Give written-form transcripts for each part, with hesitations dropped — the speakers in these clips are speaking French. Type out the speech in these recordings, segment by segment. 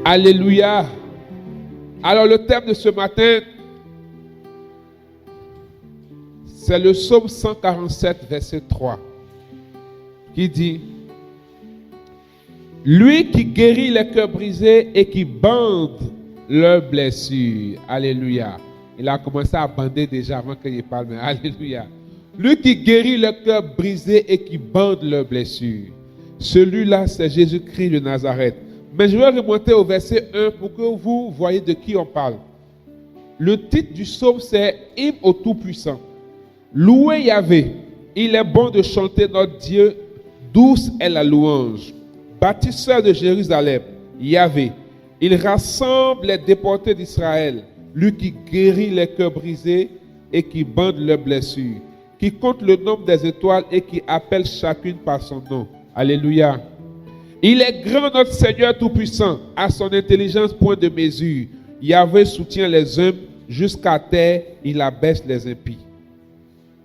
Alléluia. Alors le thème de ce matin, c'est le psaume 147, verset 3, qui dit: lui qui guérit les cœurs brisés et qui bande leurs blessures. Alléluia. Il a commencé à bander déjà avant qu'il parle, mais alléluia. Lui qui guérit les cœurs brisés et qui bande leurs blessures. Celui-là, c'est Jésus-Christ de Nazareth. Mais je vais remonter au verset 1 pour que vous voyez de qui on parle. Le titre du psaume, c'est Hymne au Tout-Puissant. Louez Yahvé. Il est bon de chanter notre Dieu. Douce est la louange. Bâtisseur de Jérusalem, Yahvé. Il rassemble les déportés d'Israël. Lui qui guérit les cœurs brisés et qui bande leurs blessures. Qui compte le nombre des étoiles et qui appelle chacune par son nom. Alléluia. Il est grand notre Seigneur Tout-Puissant. À son intelligence point de mesure. Yahvé soutient les humbles jusqu'à terre. Il abaisse les impies.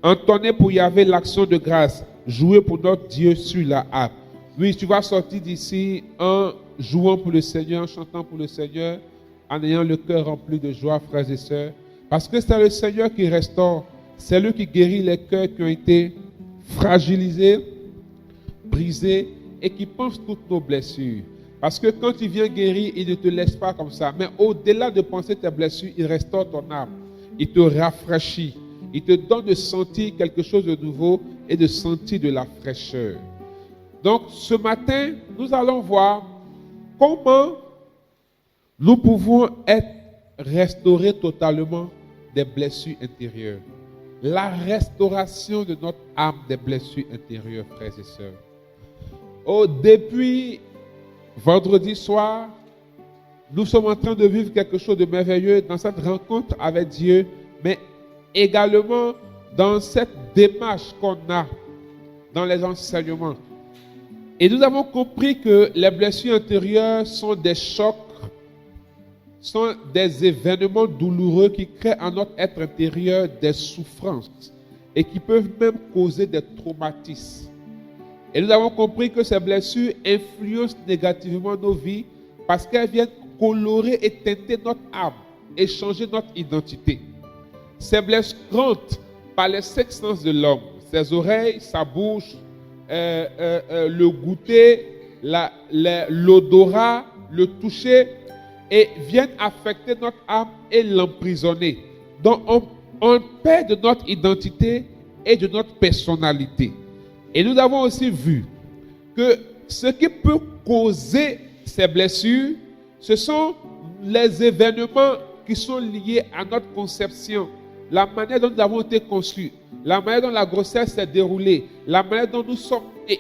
Entonnez pour Yahvé l'action de grâce. Jouez pour notre Dieu sur la harpe. Oui, tu vas sortir d'ici en jouant pour le Seigneur, en chantant pour le Seigneur, en ayant le cœur rempli de joie, frères et sœurs. Parce que c'est le Seigneur qui restaure. C'est lui qui guérit les cœurs qui ont été fragilisés, brisés et qui pense toutes nos blessures. Parce que quand il vient guérir, il ne te laisse pas comme ça. Mais au-delà de penser tes blessures, il restaure ton âme. Il te rafraîchit. Il te donne de sentir quelque chose de nouveau et de sentir de la fraîcheur. Donc, ce matin, nous allons voir comment nous pouvons être restaurés totalement des blessures intérieures. La restauration de notre âme des blessures intérieures, frères et sœurs. Depuis vendredi soir, nous sommes en train de vivre quelque chose de merveilleux dans cette rencontre avec Dieu, mais également dans cette démarche qu'on a dans les enseignements. Et nous avons compris que les blessures intérieures sont des chocs, sont des événements douloureux qui créent en notre être intérieur des souffrances et qui peuvent même causer des traumatismes. Et nous avons compris que ces blessures influencent négativement nos vies parce qu'elles viennent colorer et teinter notre âme et changer notre identité. Ces blessures rentrent par les 5 sens de l'homme, ses oreilles, sa bouche, le goûter, l'odorat, le toucher, et viennent affecter notre âme et l'emprisonner. Donc on perd de notre identité et de notre personnalité. Et nous avons aussi vu que ce qui peut causer ces blessures, ce sont les événements qui sont liés à notre conception, la manière dont nous avons été conçus, la manière dont la grossesse s'est déroulée, la manière dont nous sommes nés,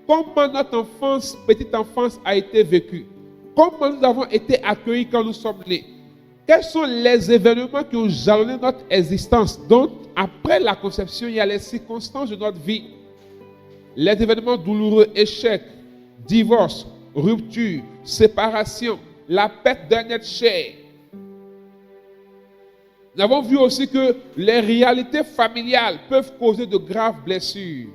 comment notre enfance, petite enfance a été vécue, comment nous avons été accueillis quand nous sommes nés, quels sont les événements qui ont jalonné notre existence. Donc, après la conception, il y a les circonstances de notre vie, les événements douloureux, échecs, divorce, rupture, séparation, la perte d'un être cher. Nous avons vu aussi que les réalités familiales peuvent causer de graves blessures.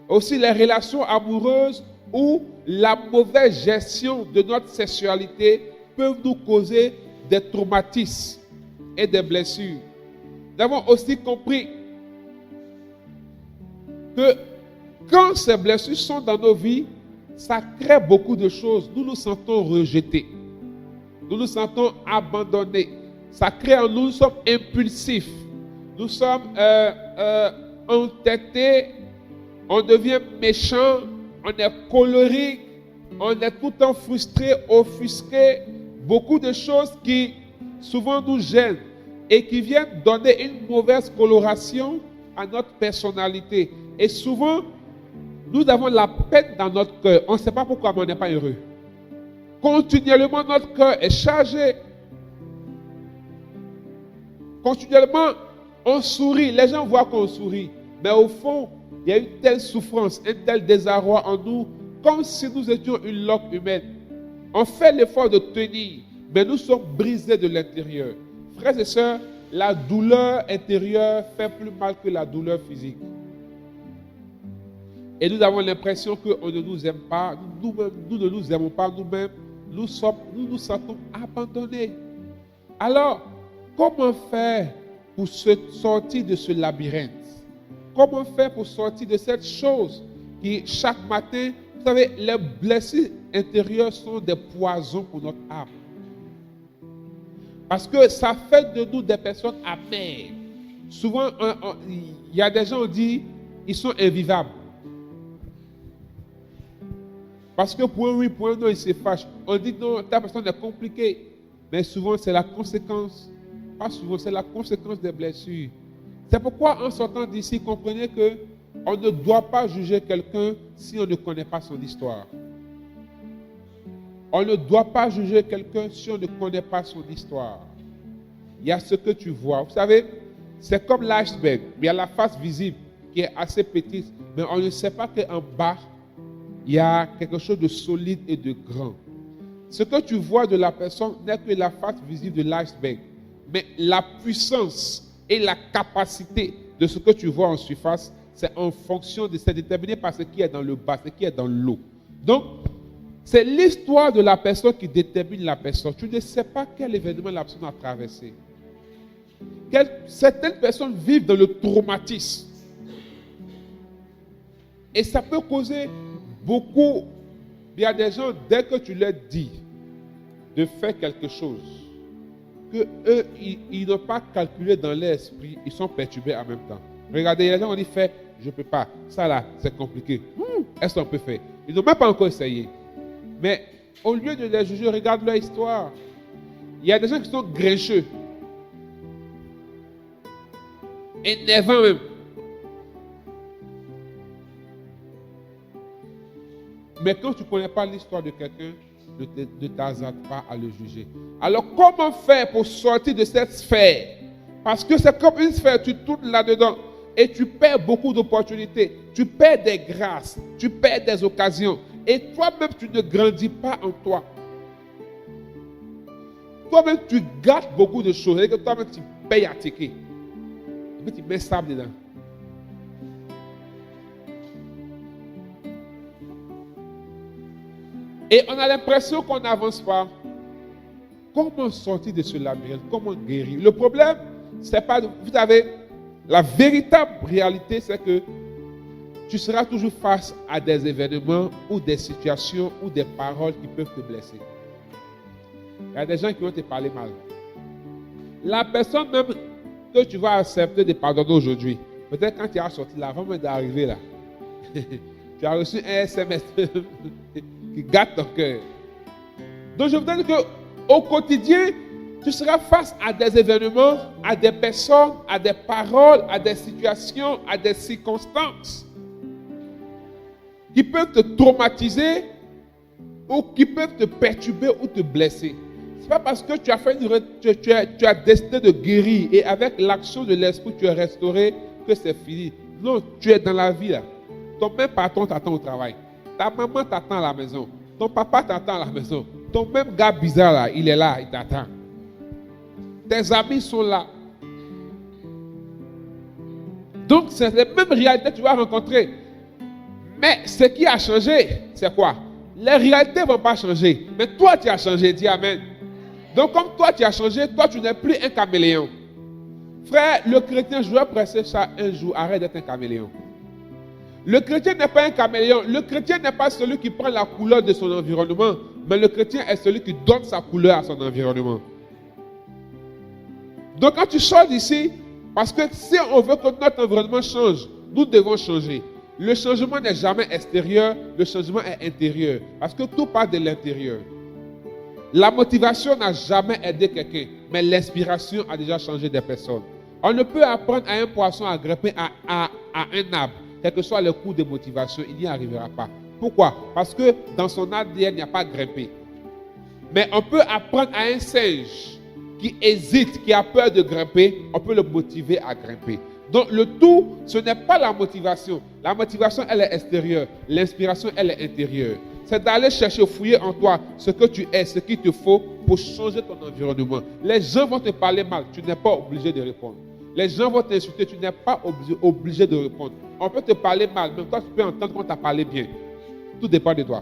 Aussi les relations amoureuses ou la mauvaise gestion de notre sexualité peuvent nous causer des traumatismes et des blessures. Nous avons aussi compris que quand ces blessures sont dans nos vies, ça crée beaucoup de choses. Nous nous sentons rejetés. Nous nous sentons abandonnés. Ça crée en nous, nous sommes impulsifs, nous sommes entêtés, on devient méchant, on est colérique, on est tout le temps frustré, offusqué. Beaucoup de choses qui souvent nous gênent et qui viennent donner une mauvaise coloration à notre personnalité. Et souvent, nous avons la peine dans notre cœur. On ne sait pas pourquoi, mais on n'est pas heureux. Continuellement, notre cœur est chargé. Continuellement, on sourit. Les gens voient qu'on sourit. Mais au fond, il y a une telle souffrance, un tel désarroi en nous, comme si nous étions une loque humaine. On fait l'effort de tenir, mais nous sommes brisés de l'intérieur. Frères et sœurs, la douleur intérieure fait plus mal que la douleur physique. Et nous avons l'impression qu'on ne nous aime pas, nous ne nous aimons pas nous-mêmes, nous nous sentons abandonnés. Alors, comment faire pour sortir de ce labyrinthe? Comment faire pour sortir de cette chose qui, chaque matin, vous savez, les blessures intérieures sont des poisons pour notre âme. Parce que ça fait de nous des personnes amères. Souvent, il y a des gens qui disent ils sont invivables. Parce que pour un oui, pour un non, ils se fâchent. On dit non, ta personne est compliquée. Mais souvent, c'est la conséquence. Pas souvent, c'est la conséquence des blessures. C'est pourquoi, en sortant d'ici, comprenez que on ne doit pas juger quelqu'un si on ne connaît pas son histoire. On ne doit pas juger quelqu'un si on ne connaît pas son histoire. Il y a ce que tu vois. Vous savez, c'est comme l'iceberg. Il y a la face visible qui est assez petite, mais on ne sait pas qu'en bas, il y a quelque chose de solide et de grand. Ce que tu vois de la personne n'est que la face visible de l'iceberg. Mais la puissance et la capacité de ce que tu vois en surface, c'est en fonction de, c'est déterminé par ce qui est dans le bas, ce qui est dans l'eau. Donc, c'est l'histoire de la personne qui détermine la personne. Tu ne sais pas quel événement la personne a traversé. Certaines personnes vivent dans le traumatisme. Et ça peut causer beaucoup. Il y a des gens, dès que tu leur dis de faire quelque chose, que eux, ils n'ont pas calculé dans l'esprit, ils sont perturbés en même temps. Regardez, les gens ont dit, fais, je ne peux pas. Ça là, c'est compliqué. Est-ce qu'on peut faire? Ils n'ont même pas encore essayé. Mais au lieu de les juger, regarde leur histoire. Il y a des gens qui sont grincheux. Énervants même. Mais quand tu ne connais pas l'histoire de quelqu'un, ne t'hasarde pas à le juger. Alors comment faire pour sortir de cette sphère? Parce que c'est comme une sphère, tu tournes là-dedans et tu perds beaucoup d'opportunités. Tu perds des grâces, tu perds des occasions. Et toi-même, tu ne grandis pas en toi. Toi-même, tu gâtes beaucoup de choses. Et que toi-même, tu payes à ticket. Et puis, tu mets sable dedans. Et on a l'impression qu'on n'avance pas. Comment sortir de ce labyrinthe? Comment guérir? Le problème, c'est pas... Vous savez, la véritable réalité, c'est que tu seras toujours face à des événements ou des situations ou des paroles qui peuvent te blesser. Il y a des gens qui vont te parler mal. La personne même que tu vas accepter de pardonner aujourd'hui, peut-être quand tu as sorti là, avant même d'arriver là, tu as reçu un SMS qui gâte ton cœur. Donc je vous dis qu'au quotidien, tu seras face à des événements, à des personnes, à des paroles, à des situations, à des circonstances qui peuvent te traumatiser ou qui peuvent te perturber ou te blesser. Ce n'est pas parce que tu as fait tu as décidé de guérir et avec l'action de l'esprit tu es restauré que c'est fini. Non, tu es dans la vie là. Ton même patron t'attend au travail. Ta maman t'attend à la maison. Ton papa t'attend à la maison. Ton même gars bizarre là, il est là, il t'attend. Tes amis sont là. Donc c'est les mêmes réalités que tu vas rencontrer. Mais ce qui a changé, c'est quoi? Les réalités ne vont pas changer. Mais toi, tu as changé. Dis Amen. Donc, comme toi, tu as changé, toi, tu n'es plus un caméléon. Frère, le chrétien, je vais presser ça un jour. Arrête d'être un caméléon. Le chrétien n'est pas un caméléon. Le chrétien n'est pas celui qui prend la couleur de son environnement. Mais le chrétien est celui qui donne sa couleur à son environnement. Donc, quand tu sors d'ici, parce que si on veut que notre environnement change, nous devons changer. Le changement n'est jamais extérieur, le changement est intérieur. Parce que tout part de l'intérieur. La motivation n'a jamais aidé quelqu'un, mais l'inspiration a déjà changé des personnes. On ne peut apprendre à un poisson à grimper à un arbre, quel que soit le cours de motivation, il n'y arrivera pas. Pourquoi? Parce que dans son ADN, il n'y a pas grimpé. Mais on peut apprendre à un singe qui hésite, qui a peur de grimper, on peut le motiver à grimper. Donc le tout, ce n'est pas la motivation. La motivation, elle est extérieure. L'inspiration, elle est intérieure. C'est d'aller chercher, fouiller en toi ce que tu es, ce qu'il te faut pour changer ton environnement. Les gens vont te parler mal, tu n'es pas obligé de répondre. Les gens vont t'insulter, tu n'es pas obligé de répondre. On peut te parler mal, mais toi tu peux entendre qu'on t'a parlé bien. Tout dépend de toi.